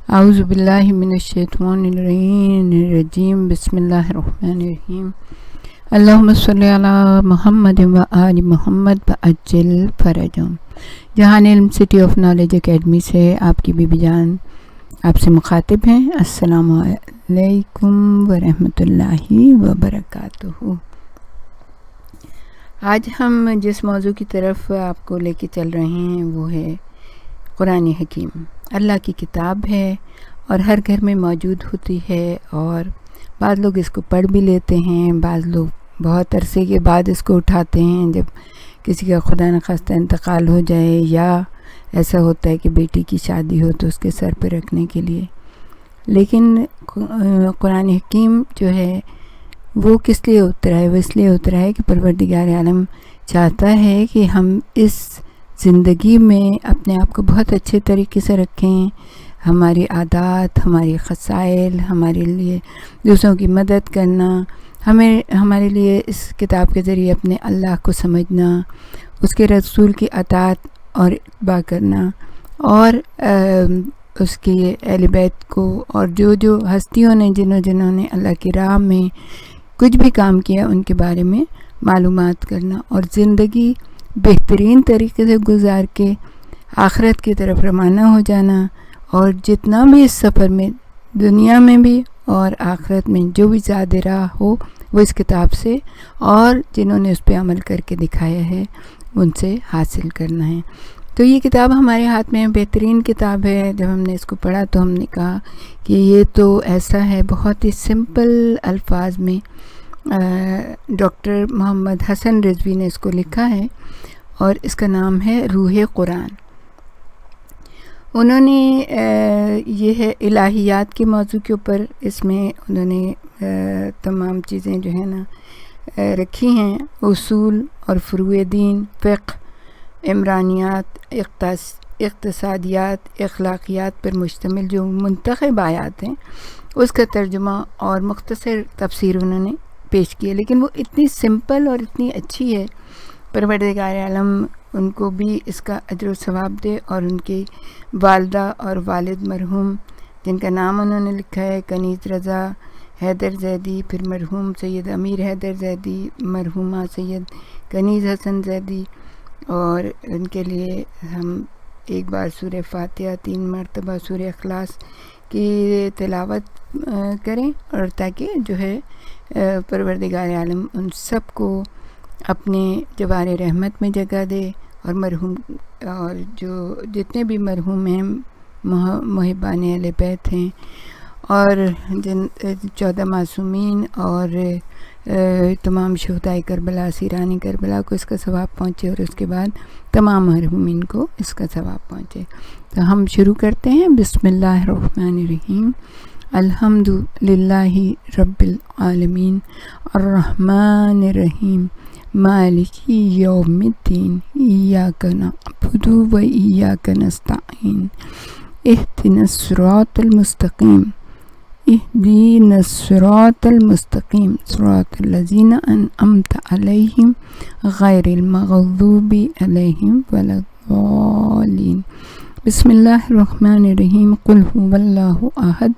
اعوذ باللہ من الشیطان الرجیم بسم اللہ الرحمن الرحیم اللہم صلی علی محمد و آل محمد وعجل فرجہم۔ جہان علم سٹی آف نالج اکیڈمی سے آپ کی بیوی جان آپ سے مخاطب ہیں۔ السلام علیکم ورحمۃ اللہ وبرکاتہ۔ آج ہم جس موضوع کی طرف آپ کو لے کے چل رہے ہیں وہ ہے قرآن حکیم۔ اللہ کی کتاب ہے اور ہر گھر میں موجود ہوتی ہے، اور بعض لوگ اس کو پڑھ بھی لیتے ہیں، بعض لوگ بہت عرصے کے بعد اس کو اٹھاتے ہیں جب کسی کا خدا نخواستہ انتقال ہو جائے، یا ایسا ہوتا ہے کہ بیٹی کی شادی ہو تو اس کے سر پہ رکھنے کے لیے۔ لیکن قرآن حکیم جو ہے وہ کس لیے اترا ہے؟ وہ اس لیے اترا ہے کہ پروردگار عالم چاہتا ہے کہ ہم اس زندگی میں اپنے آپ کو بہت اچھے طریقے سے رکھیں، ہماری عادات، ہماری خصائل، ہمارے لیے دوسروں کی مدد کرنا، ہمارے لیے اس کتاب کے ذریعے اپنے اللہ کو سمجھنا، اس کے رسول کی اطاعت اور اتباع کرنا، اور اس کی اہل بیت کو اور جو ہستیوں نے جنہوں نے اللہ کی راہ میں کچھ بھی کام کیا ان کے بارے میں معلومات کرنا، اور زندگی بہترین طریقے سے گزار کے آخرت کی طرف روانہ ہو جانا، اور جتنا بھی اس سفر میں دنیا میں بھی اور آخرت میں جو بھی زیادہ راہ ہو وہ اس کتاب سے اور جنہوں نے اس پہ عمل کر کے دکھایا ہے ان سے حاصل کرنا ہے۔ تو یہ کتاب ہمارے ہاتھ میں بہترین کتاب ہے۔ جب ہم نے اس کو پڑھا تو ہم نے کہا کہ یہ تو ایسا ہے، بہت ہی سمپل الفاظ میں ڈاکٹر محمد حسن رضوی نے اس کو لکھا ہے، اور اس کا نام ہے روح قرآن۔ انہوں نے یہ ہے الہیات کے موضوع کے اوپر اس میں انہوں نے تمام چیزیں جو ہے نا رکھی ہیں، اصول اور فروع دین، فقہ، عمرانیات، اقتصادیات، اخلاقیات پر مشتمل جو منتخب آیات ہیں اس کا ترجمہ اور مختصر تفسیر انہوں نے پیش کی ہے، لیکن وہ اتنی سمپل اور اتنی اچھی ہے، پروردگار عالم ان کو بھی اس کا اجر و ثواب دے، اور ان کی والدہ اور والد مرحوم جن کا نام انہوں نے لکھا ہے کنیز رضا حیدر زیدی، پھر مرحوم سید امیر حیدر زیدی، مرحومہ سید کنیز حسن زیدی، اور ان کے لیے ہم ایک بار سورہ فاتحہ 3 مرتبہ سورہ اخلاص کی تلاوت کریں، اور تاکہ جو ہے پروردگار عالم ان سب کو اپنے جوار رحمت میں جگہ دے، اور مرحوم اور جو جتنے بھی مرحوم ہیں محبان اہل بیت ہیں، اور جن 14 معصومین اور تمام شہدائے کربلا، اسیران کربلا کو اس کا ثواب پہنچے، اور اس کے بعد تمام مرحومین کو اس کا ثواب پہنچے۔ تو ہم شروع کرتے ہیں۔ بسم اللہ الرحمن الرحیم۔ الحمد للہ رب العالمین الرحمن الرحیم مالک یوم الدین ایاک نعبد و ایاک نستعین اہدنا الصراط المستقیم اهدنا الصراط المستقیم صراط الذین انعمت علیہم غیر المغضوب علیہم ولا الضالین۔ بسم اللہ الرحمن الرحیم۔ قل هو اللہ احد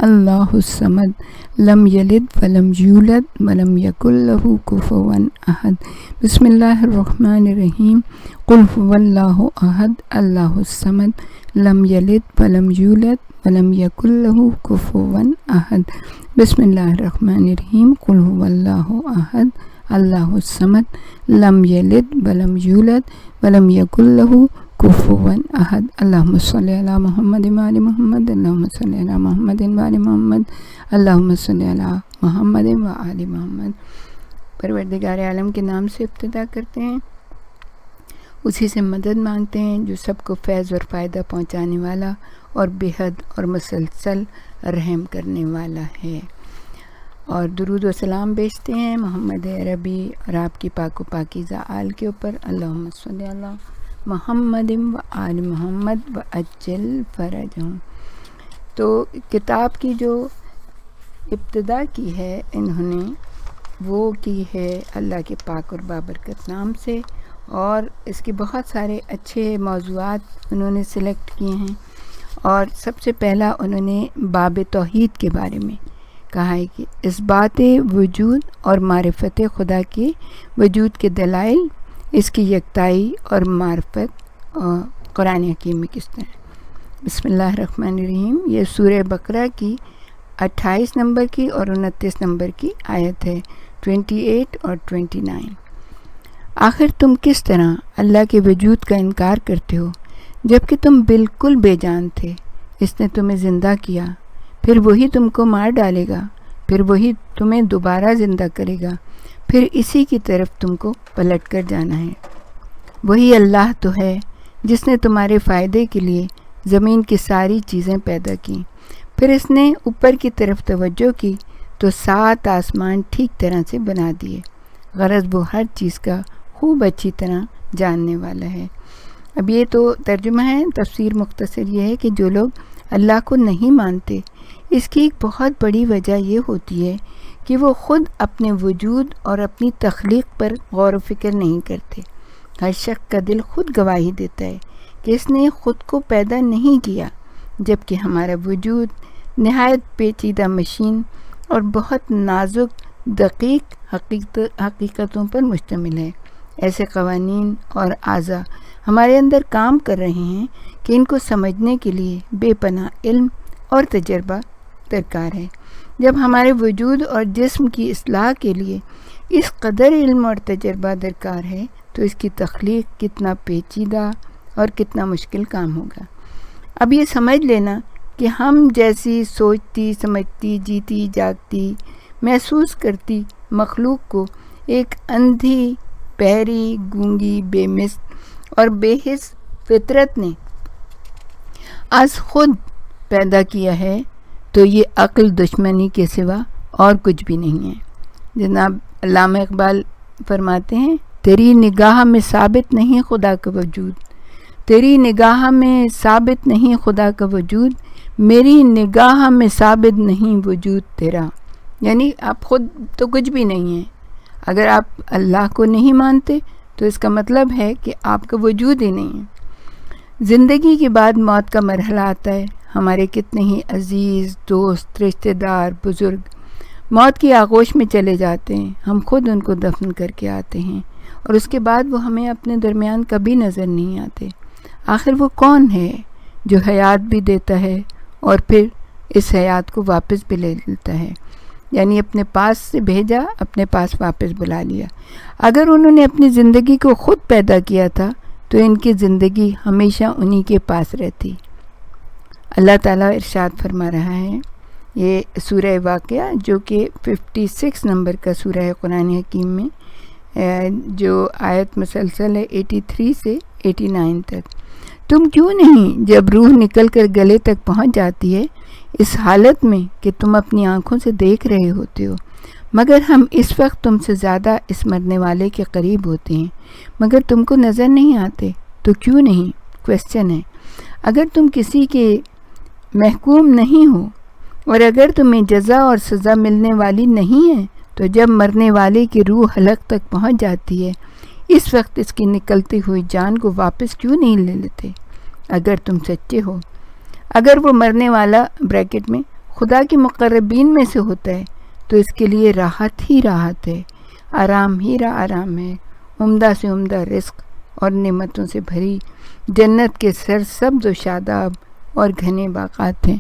اللہ الصمد لم یلد ولم یولد ولم یکن له کفوا احد۔ بسم اللہ الرحمن الرحیم۔ قل هو اللہ احد اللہ الصمد لم یلد ولم یولد ولم یکن له کفوا احد۔ بسم اللہ الرحمن الرحیم۔ قل هو اللہ احد اللہ الصمد لم یلد ولم یولد ولم یکن له کفوا احد۔ اللہم صلی علی محمد و آل محمد، اللہم صلی علی محمد و آل محمد، اللہم صلی علی محمد و آل محمد۔ پروردگار عالم کے نام سے ابتدا کرتے ہیں، اسی سے مدد مانگتے ہیں جو سب کو فیض اور فائدہ پہنچانے والا اور بے حد اور مسلسل رحم کرنے والا ہے، اور درود و سلام بیچتے ہیں محمد عربی اور آپ کی پاک و پاکیزہ آل کے اوپر۔ اللہم صلی علی محمد و آل محمد و عجل فرجہم۔ تو کتاب کی جو ابتدا کی ہے انہوں نے وہ کی ہے اللہ کے پاک اور بابرکت نام سے، اور اس کے بہت سارے اچھے موضوعات انہوں نے سلیکٹ کیے ہیں، اور سب سے پہلا انہوں نے باب توحید کے بارے میں کہا ہے کہ اس بات وجود اور معرفت خدا کے وجود کے دلائل، اس کی یکتائی اور معرفت قرآن حکیم میں کس طرح۔ بسم اللہ الرحمن الرحیم۔ یہ سورہ بقرہ کی 28 نمبر کی اور 29 نمبر کی آیت ہے، 28 اور 29۔ آخر تم کس طرح اللہ کے وجود کا انکار کرتے ہو جبکہ تم بالکل بے جان تھے۔ اس نے تمہیں زندہ کیا، پھر وہی تم کو مار ڈالے گا، پھر وہی تمہیں دوبارہ زندہ کرے گا، پھر اسی کی طرف تم کو پلٹ کر جانا ہے۔ وہی اللہ تو ہے جس نے تمہارے فائدے کے لیے زمین کی ساری چیزیں پیدا کی، پھر اس نے اوپر کی طرف توجہ کی تو 7 آسمان ٹھیک طرح سے بنا دیے۔ غرض وہ ہر چیز کا خوب اچھی طرح جاننے والا ہے۔ اب یہ تو ترجمہ ہے، تفسیر مختصر یہ ہے کہ جو لوگ اللہ کو نہیں مانتے، اس کی ایک بہت بڑی وجہ یہ ہوتی ہے کہ وہ خود اپنے وجود اور اپنی تخلیق پر غور و فکر نہیں کرتے۔ ہر شخص کا دل خود گواہی دیتا ہے کہ اس نے خود کو پیدا نہیں کیا، جبکہ ہمارا وجود نہایت پیچیدہ مشین اور بہت نازک دقیق حقیقتوں پر مشتمل ہے۔ ایسے قوانین اور اعضاء ہمارے اندر کام کر رہے ہیں کہ ان کو سمجھنے کے لیے بے پناہ علم اور تجربہ درکار ہے۔ جب ہمارے وجود اور جسم کی اصلاح کے لیے اس قدر علم اور تجربہ درکار ہے تو اس کی تخلیق کتنا پیچیدہ اور کتنا مشکل کام ہوگا۔ اب یہ سمجھ لینا کہ ہم جیسی سوچتی، سمجھتی، جیتی، جاگتی، محسوس کرتی مخلوق کو ایک اندھی، بہری، گونگی، بے مثل اور بے حس فطرت نے از خود پیدا کیا ہے تو یہ عقل دشمنی کے سوا اور کچھ بھی نہیں ہے۔ جناب علامہ اقبال فرماتے ہیں، تیری نگاہ میں ثابت نہیں خدا کا وجود، تیری نگاہ میں ثابت نہیں خدا کا وجود، میری نگاہ میں ثابت نہیں وجود تیرا۔ یعنی آپ خود تو کچھ بھی نہیں ہیں۔ اگر آپ اللہ کو نہیں مانتے تو اس کا مطلب ہے کہ آپ کا وجود ہی نہیں ہے۔ زندگی کے بعد موت کا مرحلہ آتا ہے۔ ہمارے کتنے ہی عزیز، دوست، رشتہ دار، بزرگ موت کی آغوش میں چلے جاتے ہیں۔ ہم خود ان کو دفن کر کے آتے ہیں اور اس کے بعد وہ ہمیں اپنے درمیان کبھی نظر نہیں آتے۔ آخر وہ کون ہے جو حیات بھی دیتا ہے اور پھر اس حیات کو واپس بھی لے لیتا ہے؟ یعنی اپنے پاس سے بھیجا، اپنے پاس واپس بلا لیا۔ اگر انہوں نے اپنی زندگی کو خود پیدا کیا تھا تو ان کی زندگی ہمیشہ انہی کے پاس رہتی۔ اللہ تعالیٰ ارشاد فرما رہا ہے، یہ سورہ واقعہ جو کہ 56 نمبر کا سورہ ہے قرآن حکیم میں، جو آیت مسلسل ہے 83 سے 89 تک۔ تم کیوں نہیں جب روح نکل کر گلے تک پہنچ جاتی ہے اس حالت میں کہ تم اپنی آنکھوں سے دیکھ رہے ہوتے ہو، مگر ہم اس وقت تم سے زیادہ اس مرنے والے کے قریب ہوتے ہیں، مگر تم کو نظر نہیں آتے تو کیوں نہیں؟ کویسچن ہے۔ اگر تم کسی کے محکوم نہیں ہو اور اگر تمہیں جزا اور سزا ملنے والی نہیں ہے تو جب مرنے والے کی روح حلق تک پہنچ جاتی ہے اس وقت اس کی نکلتی ہوئی جان کو واپس کیوں نہیں لے لیتے؟ اگر تم سچے ہو، اگر وہ مرنے والا بریکٹ میں خدا کے مقربین میں سے ہوتا ہے تو اس کے لیے راحت ہی راحت ہے، آرام ہی آرام ہے، عمدہ سے عمدہ رزق اور نعمتوں سے بھری جنت کے سرسبز و شاداب اور گھنے باغات ہیں۔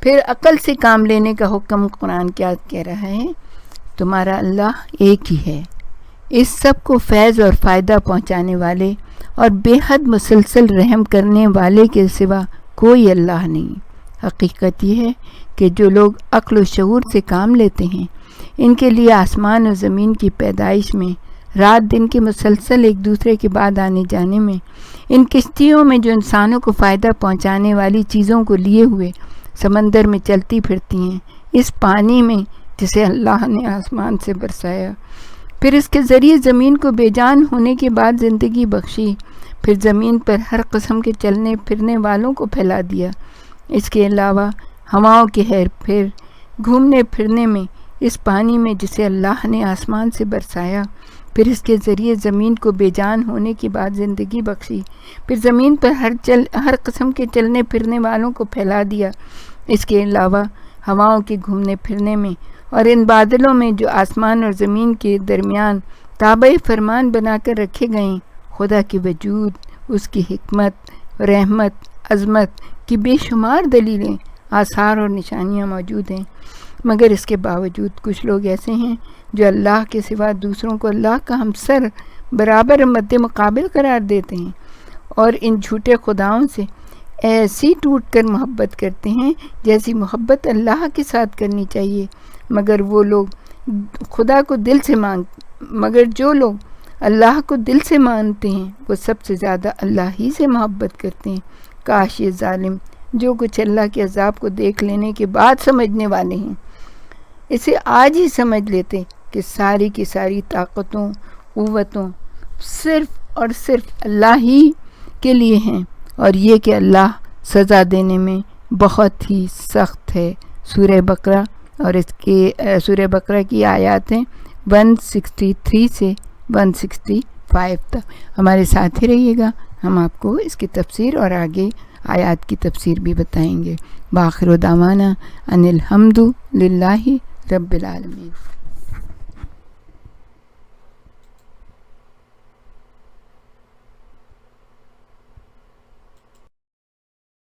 پھر عقل سے کام لینے کا حکم قرآن کیا کہہ رہا ہے؟ تمہارا اللہ ایک ہی ہے، اس سب کو فیض اور فائدہ پہنچانے والے اور بے حد مسلسل رحم کرنے والے کے سوا کوئی اللہ نہیں۔ حقیقت یہ ہے کہ جو لوگ عقل و شعور سے کام لیتے ہیں ان کے لیے آسمان و زمین کی پیدائش میں، رات دن کے مسلسل ایک دوسرے کے بعد آنے جانے میں، ان کشتیوں میں جو انسانوں کو فائدہ پہنچانے والی چیزوں کو لیے ہوئے سمندر میں چلتی پھرتی ہیں، اس پانی میں جسے اللہ نے آسمان سے برسایا، پھر اس کے ذریعے زمین کو بے جان ہونے کے بعد زندگی بخشی، پھر زمین پر ہر قسم کے چلنے پھرنے والوں کو پھیلا دیا۔ اس کے علاوہ ہواؤں کے ہیر پھر گھومنے پھرنے میں اس پانی میں جسے اللہ نے آسمان سے برسایا پھر اس کے ذریعے زمین کو بے جان ہونے کے بعد زندگی بخشی، پھر زمین پر ہر قسم کے چلنے پھرنے والوں کو پھیلا دیا۔ اس کے علاوہ ہواؤں کے گھومنے پھرنے میں اور ان بادلوں میں جو آسمان اور زمین کے درمیان تابع فرمان بنا کر رکھے گئے، خدا کے وجود، اس کی حکمت، رحمت، عظمت کی بے شمار دلیلیں، آثار اور نشانیاں موجود ہیں۔ مگر اس کے باوجود کچھ لوگ ایسے ہیں جو اللہ کے سوا دوسروں کو اللہ کا ہمسر برابر مد مقابل قرار دیتے ہیں اور ان جھوٹے خداؤں سے ایسی ٹوٹ کر محبت کرتے ہیں جیسی محبت اللہ کے ساتھ کرنی چاہیے۔ مگر جو لوگ اللہ کو دل سے مانتے ہیں وہ سب سے زیادہ اللہ ہی سے محبت کرتے ہیں۔ کاش یہ ظالم جو کچھ اللہ کے عذاب کو دیکھ لینے کے بعد سمجھنے والے ہیں اسے آج ہی سمجھ لیتے کہ ساری کی ساری طاقتوں قوتوں صرف اور صرف اللہ ہی کے لیے ہیں، اور یہ کہ اللہ سزا دینے میں بہت ہی سخت ہے۔ سورہ بقرہ اور اس کے سورہ بقرہ کی آیات ہیں 163 سے 165 تک۔ ہمارے ساتھ ہی رہیے گا، ہم آپ کو اس کی تفسیر اور آگے آیات کی تفسیر بھی بتائیں گے۔ بآخر دعوانا ان الحمد للہ رب العالمین۔